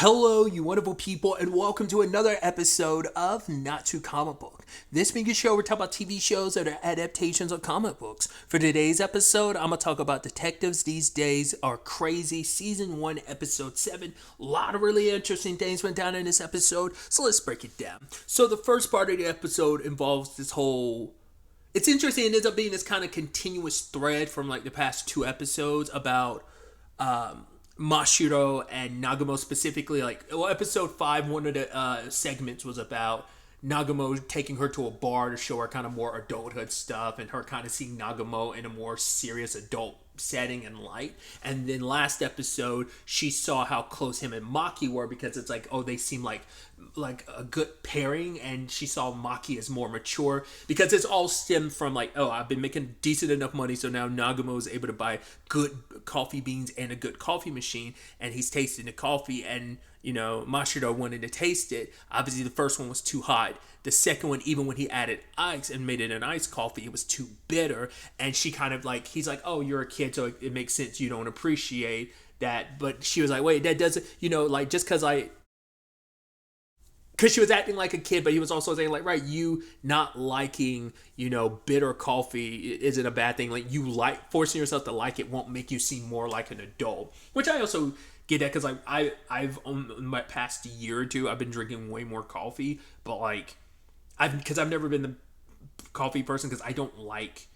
Hello, you wonderful people, and welcome to another episode of Not Too Comic Book. This being a show, we're talking about TV shows that are adaptations of comic books. For today's episode, I'm going to talk about Detectives These Days Are Crazy, Season 1, Episode 7. A lot of really interesting things went down in this episode, so let's break it down. So the first part of the episode involves this whole... It's interesting, it ends up being this kind of continuous thread from like the past two episodes about... Mashiro and Nagumo specifically. Episode 5, one of the segments was about Nagumo taking her to a bar to show her kind of more adulthood stuff and her kind of seeing Nagumo in a more serious adult setting and light. And then last episode, she saw how close him and Maki were because it's like, oh, they seem like a good pairing, and she saw Maki as more mature because it's all stemmed from like, oh, I've been making decent enough money, so now Nagumo is able to buy good coffee beans and a good coffee machine, and he's tasting the coffee, and you know, Mashiro wanted to taste it. Obviously the first one was too hot. The second one, even when he added ice and made it an iced coffee, it was too bitter, and she kind of like, he's like, oh, you're a kid, so it makes sense you don't appreciate that. But she was like, wait, that doesn't, you know, like just because she was acting like a kid, but he was also saying like, right, you not liking, you know, bitter coffee isn't a bad thing. Like, you like forcing yourself to like it won't make you seem more like an adult, which I also get that because I've on my past year or two I've been drinking way more coffee, but like I've never been the coffee person because I don't like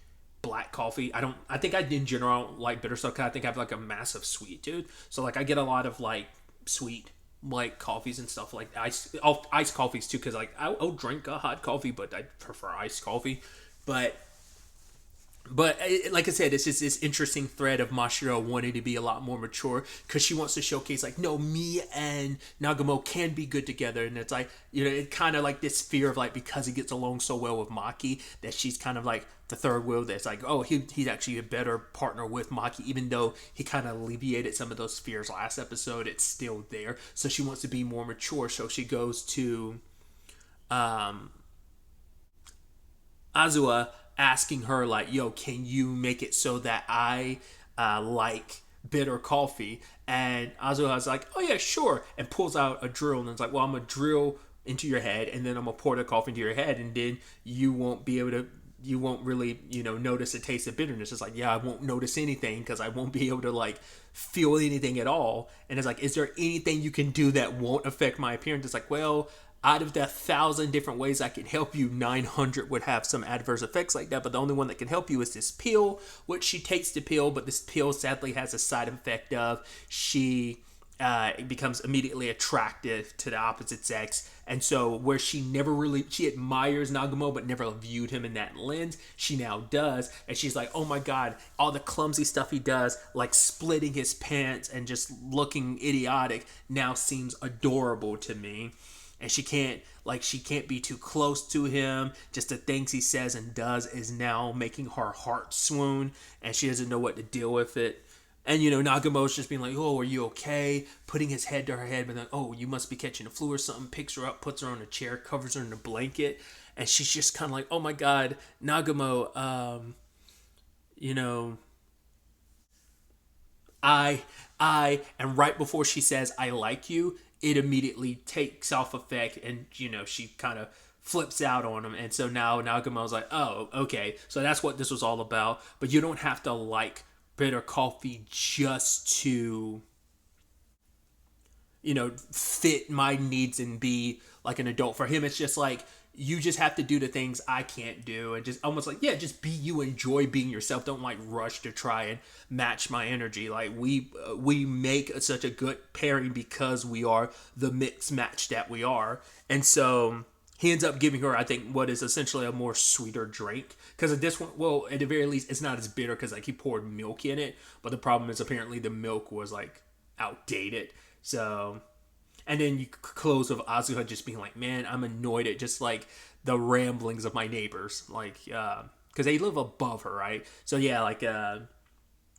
black coffee. I think I in general like bitter stuff because I think I have like a massive sweet tooth, so like I get a lot of like sweet like coffees and stuff like iced coffees too, because like I'll drink a hot coffee, but I prefer iced coffee. But like I said, it's just this interesting thread of Mashiro wanting to be a lot more mature because she wants to showcase like, no, me and Nagumo can be good together. And it's like, you know, it kind of like this fear of like, because he gets along so well with Maki, that she's kind of like the third wheel that's like, oh, he's actually a better partner with Maki, even though he kind of alleviated some of those fears last episode. It's still there, so she wants to be more mature. So she goes to Azua, asking her like, yo, can you make it so that I like bitter coffee? And Azua's like, oh yeah, sure, and pulls out a drill, and it's like, well, I'm gonna drill into your head, and then I'm gonna pour the coffee into your head, and then you won't really, you know, notice the taste of bitterness. It's like, yeah, I won't notice anything because I won't be able to like feel anything at all. And it's like, is there anything you can do that won't affect my appearance? It's like, well, out of the 1,000 different ways I can help you, 900 would have some adverse effects like that, but the only one that can help you is this pill, which she takes the pill, but this pill sadly has a side effect of she becomes immediately attractive to the opposite sex. And so where she admires Nagumo but never viewed him in that lens, she now does. And she's like, oh my god, all the clumsy stuff he does, like splitting his pants and just looking idiotic, now seems adorable to me. And she can't be too close to him. Just the things he says and does is now making her heart swoon, and she doesn't know what to deal with it. And, you know, Nagumo's just being like, oh, are you okay? Putting his head to her head, but then, oh, you must be catching the flu or something. Picks her up, puts her on a chair, covers her in a blanket. And she's just kind of like, oh my god, Nagumo, you know, and right before she says, I like you, it immediately takes off effect, and, you know, she kind of flips out on him. And so now Nagumo's like, oh, okay, so that's what this was all about. But you don't have to like bitter coffee just to, you know, fit my needs and be like an adult. For him, it's just like, you just have to do the things I can't do, and just almost like, yeah, just be you, enjoy being yourself. Don't like rush to try and match my energy. Like we make such a good pairing because we are the mixed match that we are. And so he ends up giving her, I think, what is essentially a more sweeter drink. Because at this one, well, at the very least, it's not as bitter because like he poured milk in it. But the problem is apparently the milk was like outdated. So, and then you close with Azuha just being like, man, I'm annoyed at just like the ramblings of my neighbors. Like, because they live above her, right? So yeah, like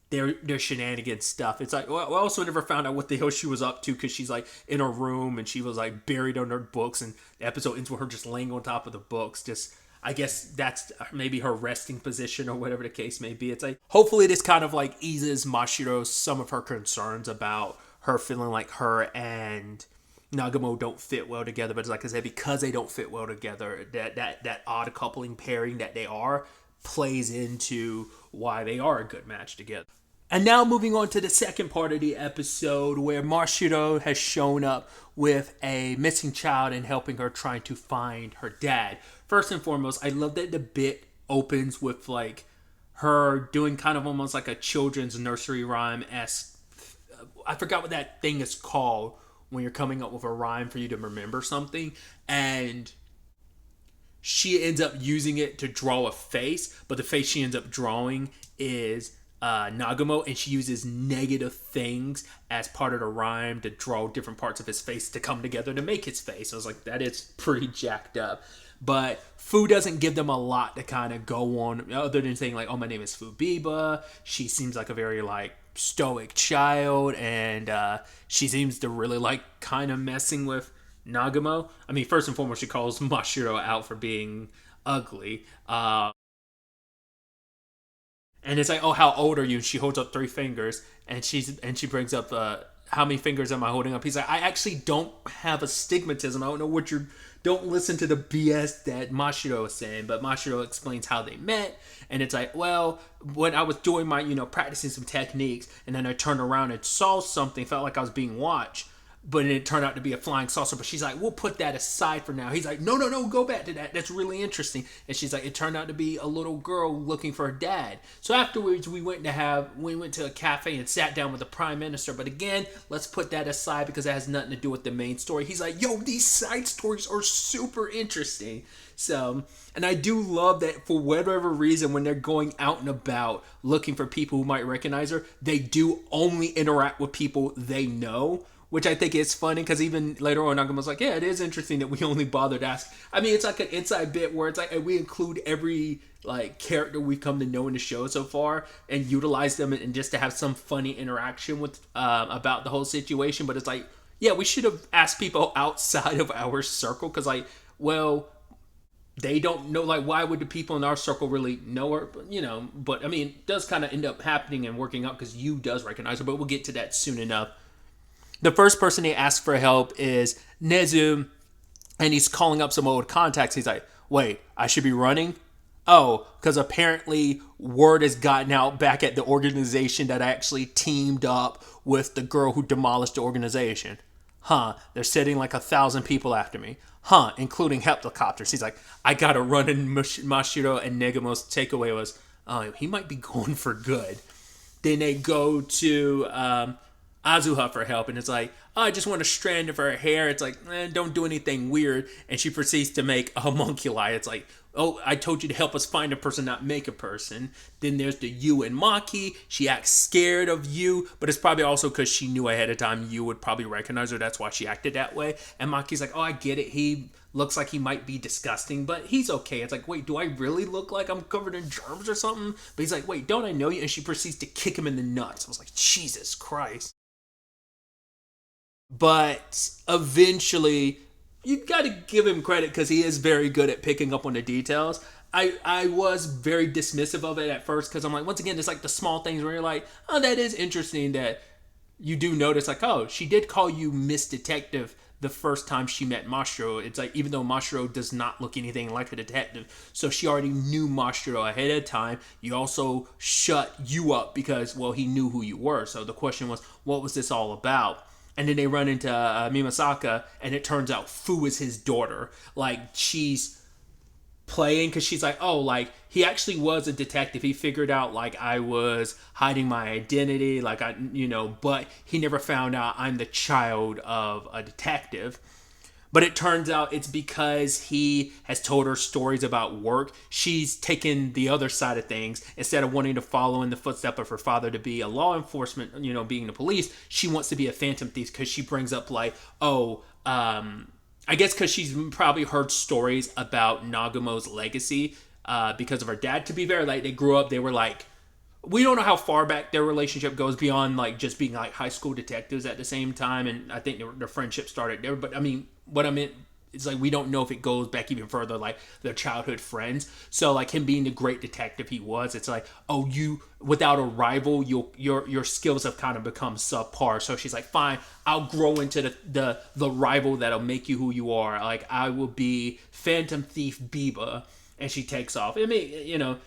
their shenanigans stuff. It's like, well, I also never found out what the hell she was up to because she's like in her room and she was like buried under books, and the episode ends with her just laying on top of the books. Just, I guess that's maybe her resting position or whatever the case may be. It's like, hopefully this kind of like eases Mashiro some of her concerns about her feeling like her and Nagumo don't fit well together. But it's like I said, because they don't fit well together, that odd coupling pairing that they are plays into why they are a good match together. And now moving on to the second part of the episode where Mashiro has shown up with a missing child and helping her trying to find her dad. First and foremost, I love that the bit opens with like her doing kind of almost like a children's nursery rhyme-esque. I forgot what that thing is called when you're coming up with a rhyme for you to remember something. And she ends up using it to draw a face, but the face she ends up drawing is Nagumo, and she uses negative things as part of the rhyme to draw different parts of his face to come together to make his face. I was like, that is pretty jacked up. But Fu doesn't give them a lot to kind of go on other than saying like, oh, my name is Fubiba. She seems like a very like stoic child, and she seems to really like kind of messing with Nagumo. I mean, first and foremost, she calls Mashiro out for being ugly. And it's like, oh, how old are you? And she holds up 3 fingers, and she brings up, how many fingers am I holding up? He's like, I actually don't have astigmatism. I don't know what you're. Don't listen to the BS that Mashiro is saying. But Mashiro explains how they met, and it's like, well, when I was doing my, practicing some techniques, and then I turned around and saw something, felt like I was being watched. But it turned out to be a flying saucer. But she's like, we'll put that aside for now. He's like, no, go back to that. That's really interesting. And she's like, it turned out to be a little girl looking for her dad. So afterwards, we went to a cafe and sat down with the prime minister. But again, let's put that aside because it has nothing to do with the main story. He's like, yo, these side stories are super interesting. So, and I do love that for whatever reason, when they're going out and about looking for people who might recognize her, they do only interact with people they know. Which I think is funny because even later on, Nagumo's like, yeah, it is interesting that we only bothered to ask. I mean, it's like an inside bit where it's like we include every like character we've come to know in the show so far and utilize them and just to have some funny interaction with about the whole situation. But it's like, yeah, we should have asked people outside of our circle because like, well, they don't know, like, why would the people in our circle really know her? But I mean, it does kind of end up happening and working out because Yu does recognize her, but we'll get to that soon enough. The first person he asks for help is Nezu, and he's calling up some old contacts. He's like, wait, I should be running? Oh, because apparently word has gotten out back at the organization that I actually teamed up with the girl who demolished the organization. Huh, they're sending like 1,000 people after me. Huh, including helicopters. He's like, I gotta run. And Mashiro and Nagumo's takeaway was, oh, he might be going for good. Then they go to Azuha for help, and it's like, oh, I just want a strand of her hair. It's like, don't do anything weird. And she proceeds to make a homunculi. It's like, oh, I told you to help us find a person, not make a person. Then there's the Yu and Maki. She acts scared of Yu, but it's probably also because she knew ahead of time Yu would probably recognize her. That's why she acted that way. And Maki's like, oh, I get it. He looks like he might be disgusting, but he's okay. It's like, wait, do I really look like I'm covered in germs or something? But he's like, wait, don't I know you? And she proceeds to kick him in the nuts. I was like, Jesus Christ. But eventually, you got to give him credit because he is very good at picking up on the details. I was very dismissive of it at first because I'm like, once again, it's like the small things where you're like, oh, that is interesting that you do notice, like, oh, she did call you Miss Detective the first time she met Mashiro. It's like, even though Mashiro does not look anything like a detective, so she already knew Mashiro ahead of time. You also shut you up because, well, he knew who you were. So the question was, what was this all about? And then they run into Mimasaka, and it turns out Fu is his daughter. Like, she's playing because she's like, oh, like, he actually was a detective. He figured out, like, I was hiding my identity, like, but he never found out I'm the child of a detective. But it turns out it's because he has told her stories about work. She's taken the other side of things. Instead of wanting to follow in the footsteps of her father to be a law enforcement, being the police, she wants to be a phantom thief because she brings up like, I guess because she's probably heard stories about Nagumo's legacy because of her dad. To be fair, like, they grew up, they were like, we don't know how far back their relationship goes beyond like just being like high school detectives at the same time. And I think their friendship started there. But I mean, what I meant it's like we don't know if it goes back even further, like their childhood friends. So like him being the great detective he was, it's like, oh, you without a rival, your skills have kind of become subpar. So she's like, fine, I'll grow into the rival that'll make you who you are. Like I will be Phantom Thief Biba, and she takes off. I mean,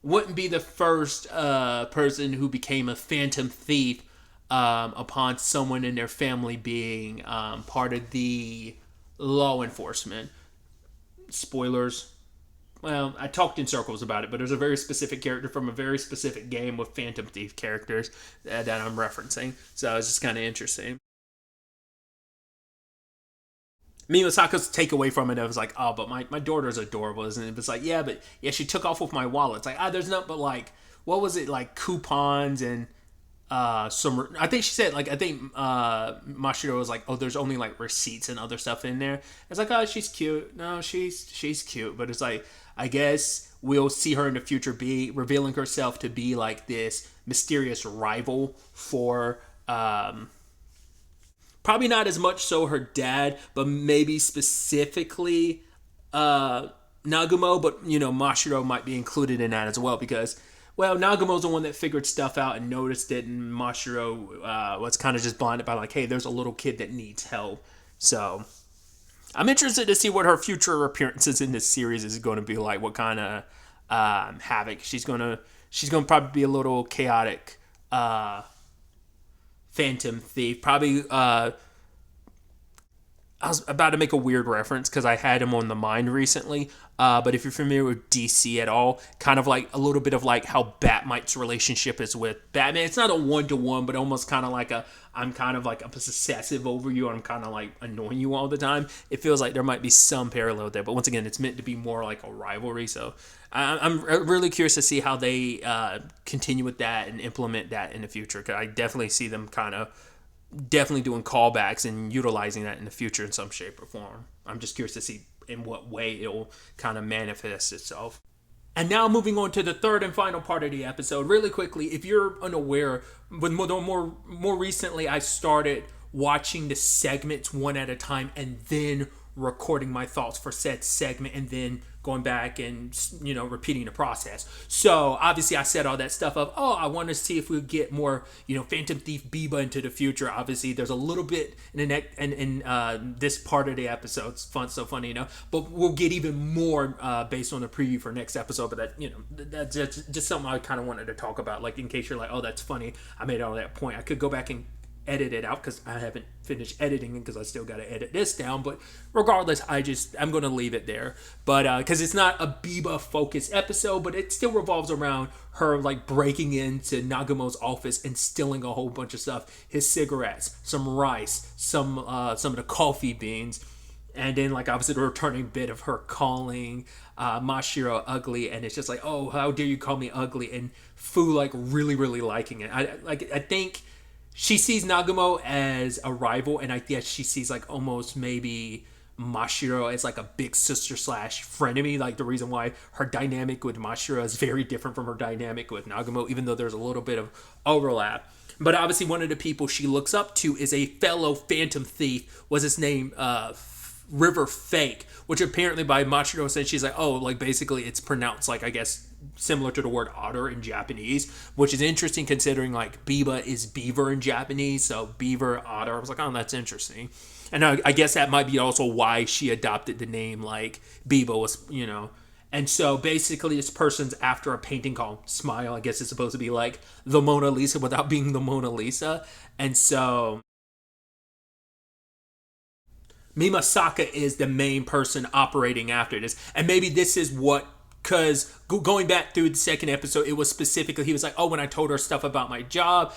wouldn't be the first person who became a Phantom Thief upon someone in their family being part of the law enforcement. Spoilers. Well, I talked in circles about it, but there's a very specific character from a very specific game with Phantom Thief characters that I'm referencing. So it's just kind of interesting. Miyasako's takeaway from it, I was like, oh, but my daughter's adorable, isn't it? It was like, yeah, but yeah, she took off with my wallet. It's like, there's nothing but like, what was it, like coupons and some, I think she said, like, I think Mashiro was like, oh, there's only like receipts and other stuff in there. It's like, oh, she's cute. No, she's cute, but it's like, I guess we'll see her in the future be revealing herself to be like this mysterious rival for probably not as much so her dad, but maybe specifically Nagumo, but Mashiro might be included in that as well because, well, Nagumo's the one that figured stuff out and noticed it, and Mashiro was kind of just blinded by like, hey, there's a little kid that needs help. So I'm interested to see what her future appearances in this series is going to be like. What kind of havoc she's gonna probably be a little chaotic Phantom Thief. Probably I was about to make a weird reference because I had him on the mind recently. But if you're familiar with DC at all, kind of like a little bit of like how Batmite's relationship is with Batman. It's not a one-to-one, but almost kind of like I'm kind of like I'm possessive over you. I'm kind of like annoying you all the time. It feels like there might be some parallel there. But once again, it's meant to be more like a rivalry. So I'm really curious to see how they continue with that and implement that in the future. Because I definitely see them kind of definitely doing callbacks and utilizing that in the future in some shape or form. I'm just curious to see in what way it'll kind of manifest itself. And now moving on to the third and final part of the episode. Really quickly, if you're unaware, but more recently I started watching the segments one at a time and then recording my thoughts for said segment and then going back and repeating the process. So obviously I set all that stuff up. Oh, I want to see if we get more Phantom Thief Biba into the future. Obviously there's a little bit in this part of the episode. It's so funny, but we'll get even more based on the preview for next episode. But that's just something I kind of wanted to talk about, like in case you're like, oh, that's funny, I made all that point. I could go back and edit it out because I haven't finished editing it because I still got to edit this down, but regardless, I'm going to leave it there. But because it's not a Biba focused episode, but it still revolves around her like breaking into Nagumo's office and stealing a whole bunch of stuff, his cigarettes, some rice, some of the coffee beans, and then like obviously the returning bit of her calling Mashiro ugly, and it's just like, oh, how dare you call me ugly, and Fu like really liking it. I think she sees Nagumo as a rival, and I guess she sees like almost maybe Mashiro as like a big sister / frenemy. Like the reason why her dynamic with Mashiro is very different from her dynamic with Nagumo, even though there's a little bit of overlap. But obviously one of the people she looks up to is a fellow Phantom Thief. Was his name Riverfake, which apparently by Mashiro said, she's like, oh, like basically it's pronounced like, I guess, similar to the word otter in Japanese, which is interesting considering like Biba is beaver in Japanese, so beaver, otter. I was like, oh, that's interesting. And I guess that might be also why she adopted the name like Biba was, And so basically this person's after a painting called Smile. I guess it's supposed to be like the Mona Lisa without being the Mona Lisa. And so Mimasaka is the main person operating after this. And maybe this is what, because going back through the second episode, it was specifically, he was like, oh, when I told her stuff about my job,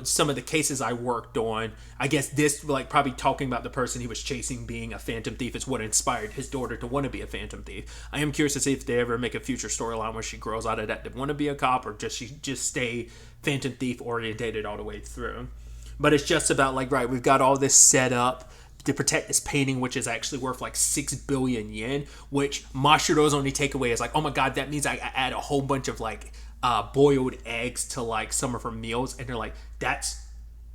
some of the cases I worked on, I guess this, like probably talking about the person he was chasing being a Phantom Thief is what inspired his daughter to want to be a Phantom Thief. I am curious to see if they ever make a future storyline where she grows out of that to want to be a cop, or just she just stay Phantom Thief orientated all the way through. But it's just about like, right, we've got all this set up to protect this painting, which is actually worth like 6 billion yen, which Mashiro's only takeaway is like, oh my god, that means I add a whole bunch of like boiled eggs to like some of her meals, and they're like, that's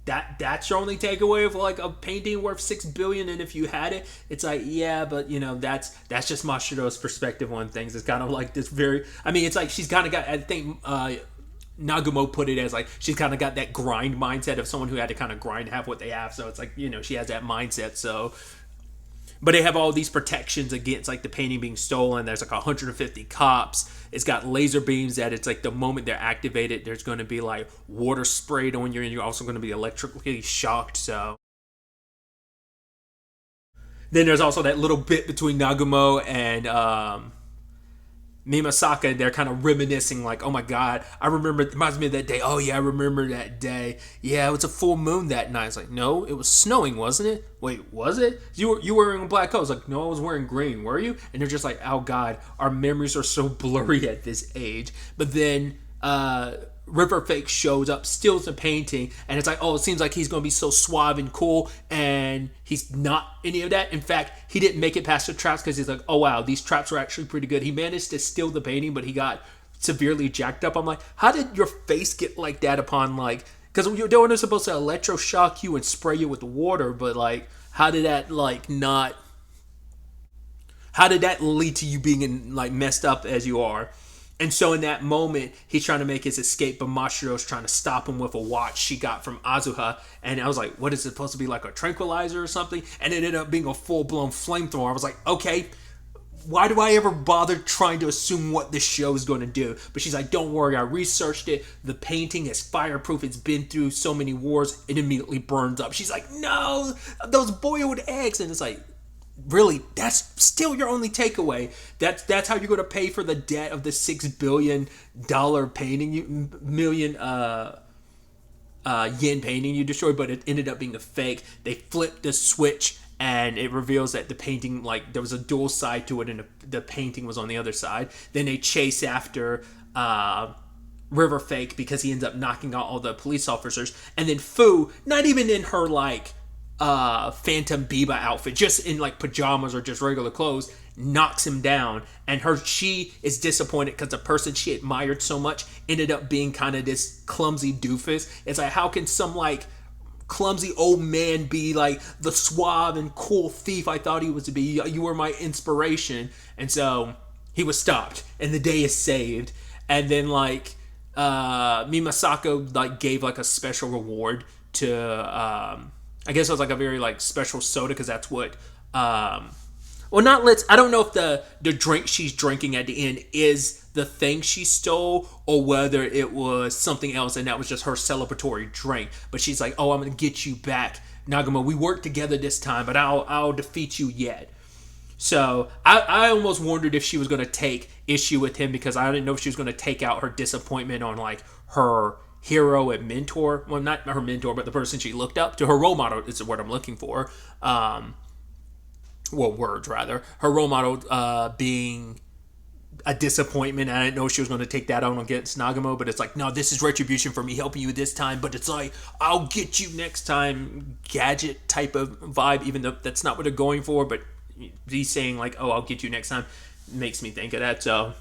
that's your only takeaway of like a painting worth 6 billion. And if you had it, it's like, yeah, but that's just Mashiro's perspective on things. It's kind of like this very, I mean, it's like she's kind of got, I think Nagumo put it as like she's kind of got that grind mindset of someone who had to kind of grind to have what they have. So it's like, she has that mindset. So, but they have all these protections against like the painting being stolen. There's like 150 cops. It's got laser beams that it's like the moment they're activated, there's going to be like water sprayed on you, and you're also going to be electrically shocked. So then there's also that little bit between Nagumo and Mimasaka, they're kind of reminiscing like, oh my god, I remember, it reminds me of that day. Oh yeah, I remember that day. Yeah, it was a full moon that night. It's like, no, it was snowing, wasn't it? Wait, was it? You were wearing black coat. I was like, no, I was wearing green. Were you? And they're just like, oh god, our memories are so blurry at this age. But then Riverfake shows up, steals the painting, and it's like, oh, it seems like he's going to be so suave and cool, and he's not any of that. In fact, he didn't make it past the traps because he's like, oh wow, these traps were actually pretty good. He managed to steal the painting, but he got severely jacked up. I'm like, how did your face get like that upon like, because they were supposed to electroshock you and spray you with water, but like, how did that like not, how did that lead to you being in, like messed up as you are? And so in that moment, he's trying to make his escape, but Mashiro's trying to stop him with a watch she got from Azuha. And I was like, what is it supposed to be, like a tranquilizer or something? And it ended up being a full-blown flamethrower. I was like, okay, why do I ever bother trying to assume what this show is going to do? But she's like, don't worry, I researched it. The painting is fireproof. It's been through so many wars. It immediately burns up. She's like, no, those boiled eggs. And it's like, really, that's still your only takeaway. That's how you're going to pay for the debt of the $6 billion painting, million yen painting you destroyed, but it ended up being a fake. They flipped the switch, and it reveals that the painting, like, there was a dual side to it, and the painting was on the other side. Then they chase after Riverfake because he ends up knocking out all the police officers, and then Fu, not even in her like Phantom Biba outfit, just in like pajamas or just regular clothes, knocks him down. And she is disappointed because the person she admired so much ended up being kind of this clumsy doofus. It's like, how can some like clumsy old man be like the suave and cool thief I thought he was to be? You were my inspiration. And so he was stopped, and the day is saved. And then like Mimasako like gave like a special reward to I guess it was like a very like special soda, because that's what I don't know if the drink she's drinking at the end is the thing she stole, or whether it was something else and that was just her celebratory drink. But she's like, oh, I'm gonna get you back, Nagumo. We worked together this time, but I'll defeat you yet. So I almost wondered if she was going to take issue with him, because I didn't know if she was going to take out her disappointment on like her hero and mentor. Well, not her mentor, but the person she looked up to. Her role model is the word I'm looking for. Words rather. Her role model being a disappointment. I didn't know she was going to take that on against Nagumo, but it's like, no, this is retribution for me helping you this time. But it's like, I'll get you next time, gadget type of vibe, even though that's not what they're going for. But he's saying like, oh, I'll get you next time, makes me think of that. So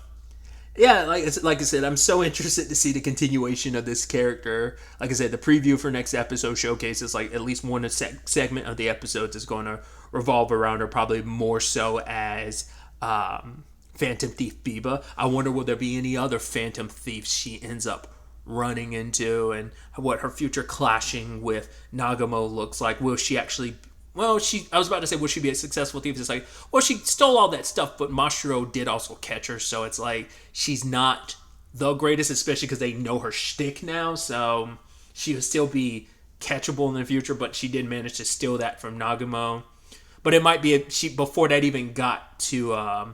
yeah, like I said, I'm so interested to see the continuation of this character. Like I said, the preview for next episode showcases like at least one segment of the episodes is going to revolve around her, probably more so as Phantom Thief Biba. I wonder, will there be any other Phantom Thieves she ends up running into, and what her future clashing with Nagumo looks like. Will she actually... Well, I was about to say, will she be a successful thief? It's like, well, she stole all that stuff, but Mashiro did also catch her, so it's like, she's not the greatest, especially because they know her shtick now, so she will still be catchable in the future, but she did manage to steal that from Nagumo. But it might be, before that even got to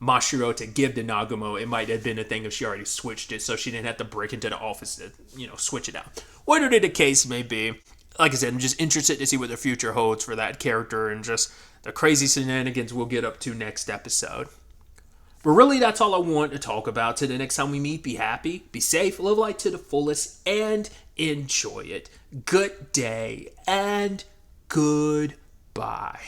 Mashiro to give to Nagumo, it might have been a thing if she already switched it, so she didn't have to break into the office to, switch it out. Whatever the case may be, like I said, I'm just interested to see what the future holds for that character and just the crazy shenanigans we'll get up to next episode. But really, that's all I want to talk about. Till the next time we meet, be happy, be safe, live life to the fullest, and enjoy it. Good day, and goodbye.